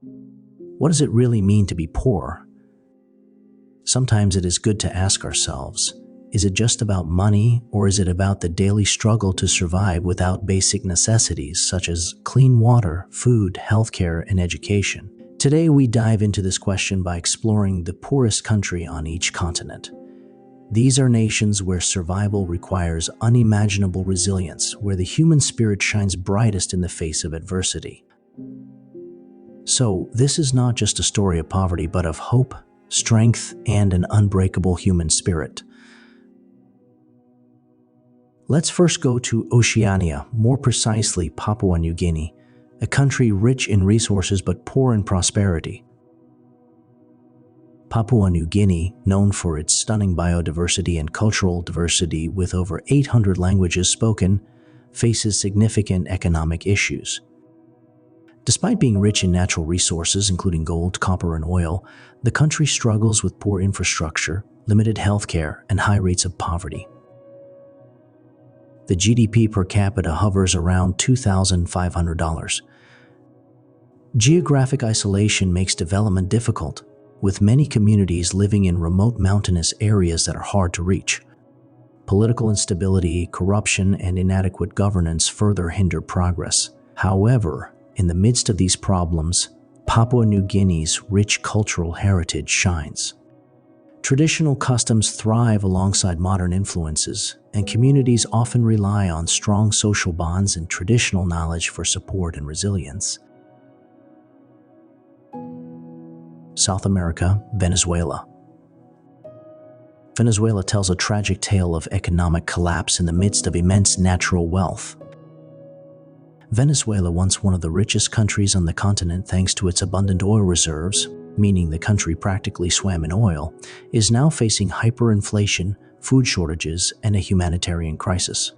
What does it really mean to be poor? Sometimes it is good to ask ourselves, is it just about money, or is it about the daily struggle to survive without basic necessities such as clean water, food, healthcare, and education? Today we dive into this question by exploring the poorest country on each continent. These are nations where survival requires unimaginable resilience, where the human spirit shines brightest in the face of adversity. So, this is not just a story of poverty, but of hope, strength, and an unbreakable human spirit. Let's first go to Oceania, more precisely Papua New Guinea, a country rich in resources but poor in prosperity. Papua New Guinea, known for its stunning biodiversity and cultural diversity with over 800 languages spoken, faces significant economic issues. Despite being rich in natural resources, including gold, copper, and oil, the country struggles with poor infrastructure, limited healthcare, and high rates of poverty. The GDP per capita hovers around $2,500. Geographic isolation makes development difficult, with many communities living in remote mountainous areas that are hard to reach. Political instability, corruption, and inadequate governance further hinder progress. However, in the midst of these problems, Papua New Guinea's rich cultural heritage shines. Traditional customs thrive alongside modern influences, and communities often rely on strong social bonds and traditional knowledge for support and resilience. South America, Venezuela. Venezuela tells a tragic tale of economic collapse in the midst of immense natural wealth. Venezuela, once one of the richest countries on the continent thanks to its abundant oil reserves, meaning the country practically swam in oil, is now facing hyperinflation, food shortages, and a humanitarian crisis.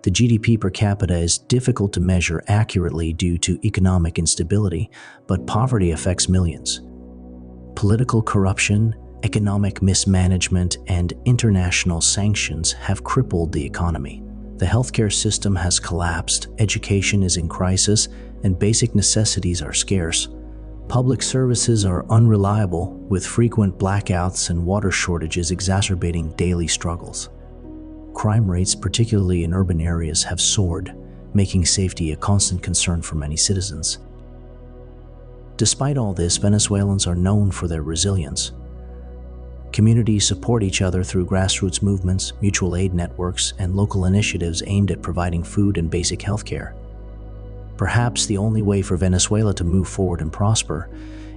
The GDP per capita is difficult to measure accurately due to economic instability, but poverty affects millions. Political corruption, economic mismanagement, and international sanctions have crippled the economy. The healthcare system has collapsed, education is in crisis, and basic necessities are scarce. Public services are unreliable, with frequent blackouts and water shortages exacerbating daily struggles. Crime rates, particularly in urban areas, have soared, making safety a constant concern for many citizens. Despite all this, Venezuelans are known for their resilience. Communities support each other through grassroots movements, mutual aid networks, and local initiatives aimed at providing food and basic health care. Perhaps the only way for Venezuela to move forward and prosper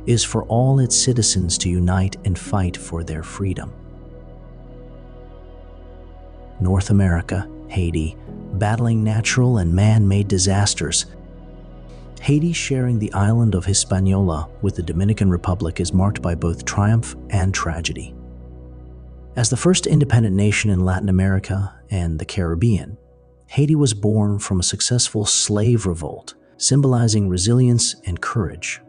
is for all its citizens to unite and fight for their freedom. North America, Haiti, battling natural and man-made disasters. Haiti, sharing the island of Hispaniola with the Dominican Republic, is marked by both triumph and tragedy. As the first independent nation in Latin America and the Caribbean, Haiti was born from a successful slave revolt, symbolizing resilience and courage.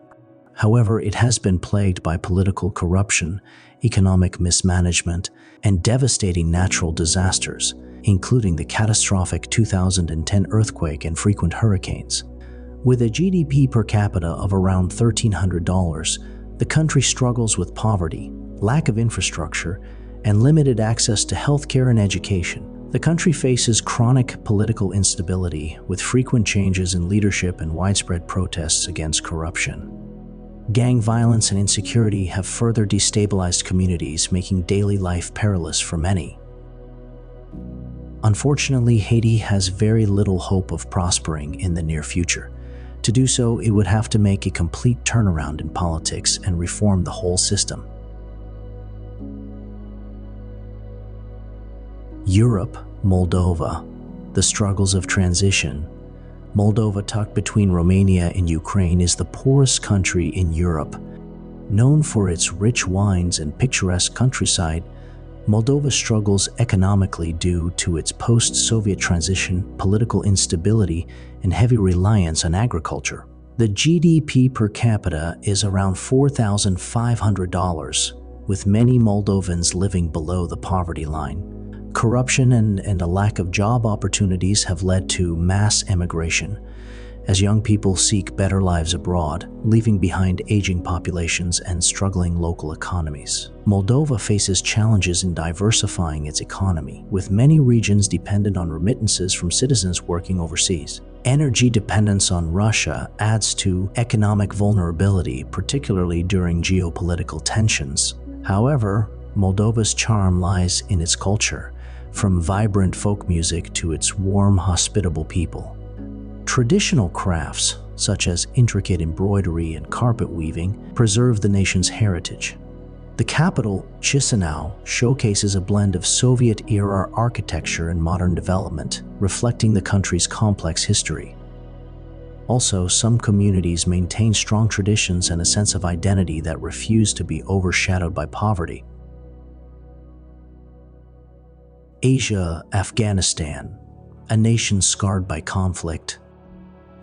However, it has been plagued by political corruption, economic mismanagement, and devastating natural disasters, including the catastrophic 2010 earthquake and frequent hurricanes. With a GDP per capita of around $1,300, the country struggles with poverty, lack of infrastructure, and limited access to healthcare and education. The country faces chronic political instability, with frequent changes in leadership and widespread protests against corruption. Gang violence and insecurity have further destabilized communities, making daily life perilous for many. Unfortunately, Haiti has very little hope of prospering in the near future. To do so, it would have to make a complete turnaround in politics and reform the whole system. Europe, Moldova, the struggles of transition. Moldova, tucked between Romania and Ukraine, is the poorest country in Europe. Known for its rich wines and picturesque countryside, Moldova struggles economically due to its post-Soviet transition, political instability, and heavy reliance on agriculture. The GDP per capita is around $4,500, with many Moldovans living below the poverty line. Corruption and a lack of job opportunities have led to mass emigration, as young people seek better lives abroad, leaving behind aging populations and struggling local economies. Moldova faces challenges in diversifying its economy, with many regions dependent on remittances from citizens working overseas. Energy dependence on Russia adds to economic vulnerability, particularly during geopolitical tensions. However, Moldova's charm lies in its culture, from vibrant folk music to its warm, hospitable people. Traditional crafts, such as intricate embroidery and carpet weaving, preserve the nation's heritage. The capital, Chisinau, showcases a blend of Soviet-era architecture and modern development, reflecting the country's complex history. Also, some communities maintain strong traditions and a sense of identity that refuse to be overshadowed by poverty. Asia, Afghanistan, a nation scarred by conflict.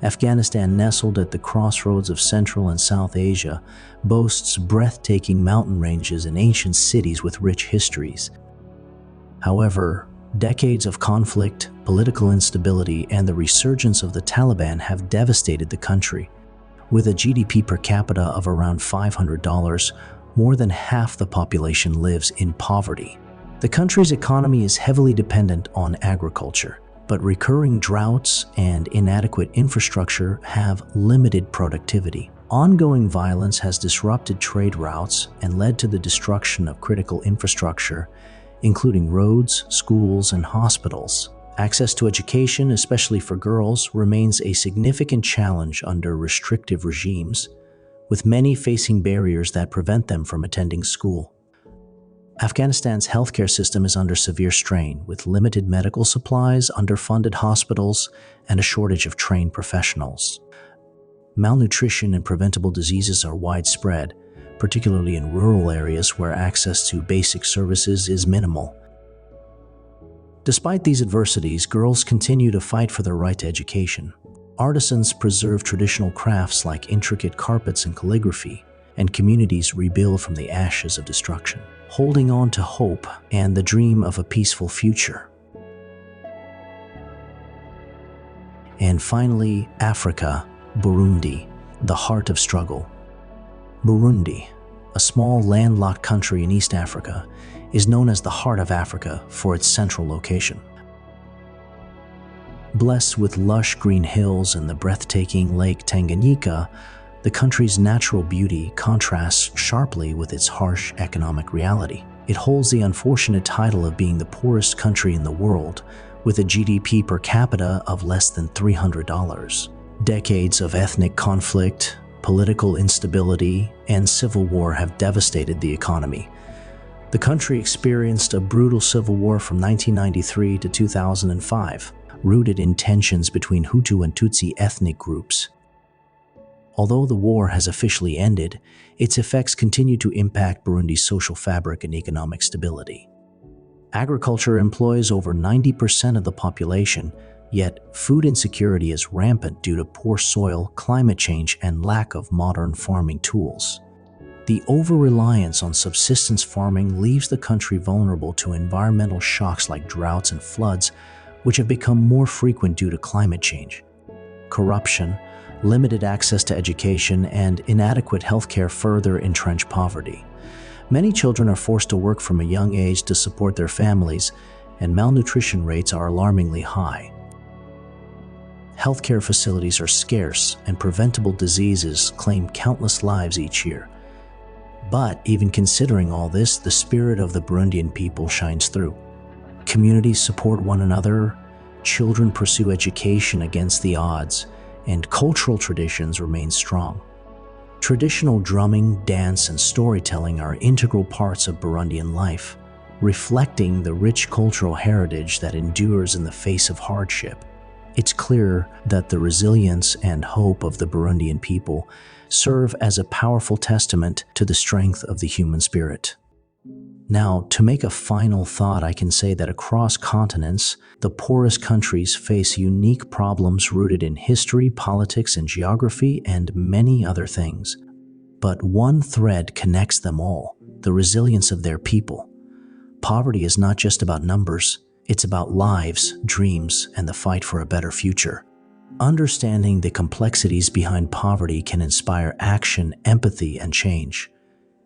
Afghanistan, nestled at the crossroads of Central and South Asia, boasts breathtaking mountain ranges and ancient cities with rich histories. However, decades of conflict, political instability, and the resurgence of the Taliban have devastated the country. With a GDP per capita of around $500, more than half the population lives in poverty. The country's economy is heavily dependent on agriculture, but recurring droughts and inadequate infrastructure have limited productivity. Ongoing violence has disrupted trade routes and led to the destruction of critical infrastructure, including roads, schools, and hospitals. Access to education, especially for girls, remains a significant challenge under restrictive regimes, with many facing barriers that prevent them from attending school. Afghanistan's healthcare system is under severe strain, with limited medical supplies, underfunded hospitals, and a shortage of trained professionals. Malnutrition and preventable diseases are widespread, particularly in rural areas where access to basic services is minimal. Despite these adversities, girls continue to fight for their right to education. Artisans preserve traditional crafts like intricate carpets and calligraphy, and communities rebuild from the ashes of destruction, holding on to hope and the dream of a peaceful future. And finally, Africa, Burundi, the heart of struggle. Burundi, a small landlocked country in East Africa, is known as the Heart of Africa for its central location. Blessed with lush green hills and the breathtaking Lake Tanganyika, the country's natural beauty contrasts sharply with its harsh economic reality. It holds the unfortunate title of being the poorest country in the world, with a GDP per capita of less than $300. Decades of ethnic conflict, political instability, and civil war have devastated the economy. The country experienced a brutal civil war from 1993 to 2005, rooted in tensions between Hutu and Tutsi ethnic groups. Although the war has officially ended, its effects continue to impact Burundi's social fabric and economic stability. Agriculture employs over 90% of the population, yet food insecurity is rampant due to poor soil, climate change, and lack of modern farming tools. The over-reliance on subsistence farming leaves the country vulnerable to environmental shocks like droughts and floods, which have become more frequent due to climate change. Corruption, limited access to education, and inadequate healthcare further entrench poverty. Many children are forced to work from a young age to support their families, and malnutrition rates are alarmingly high. Healthcare facilities are scarce, and preventable diseases claim countless lives each year. But even considering all this, the spirit of the Burundian people shines through. Communities support one another, children pursue education against the odds, and cultural traditions remain strong. Traditional drumming, dance, and storytelling are integral parts of Burundian life, reflecting the rich cultural heritage that endures in the face of hardship. It's clear that the resilience and hope of the Burundian people serve as a powerful testament to the strength of the human spirit. Now, to make a final thought, I can say that across continents, the poorest countries face unique problems rooted in history, politics, and geography, and many other things. But one thread connects them all: the resilience of their people. Poverty is not just about numbers, it's about lives, dreams, and the fight for a better future. Understanding the complexities behind poverty can inspire action, empathy, and change.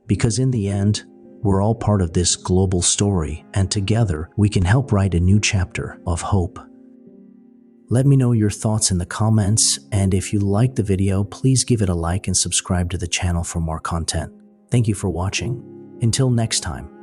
Because in the end, we're all part of this global story, and together we can help write a new chapter of hope. Let me know your thoughts in the comments, and if you liked the video, please give it a like and subscribe to the channel for more content. Thank you for watching. Until next time.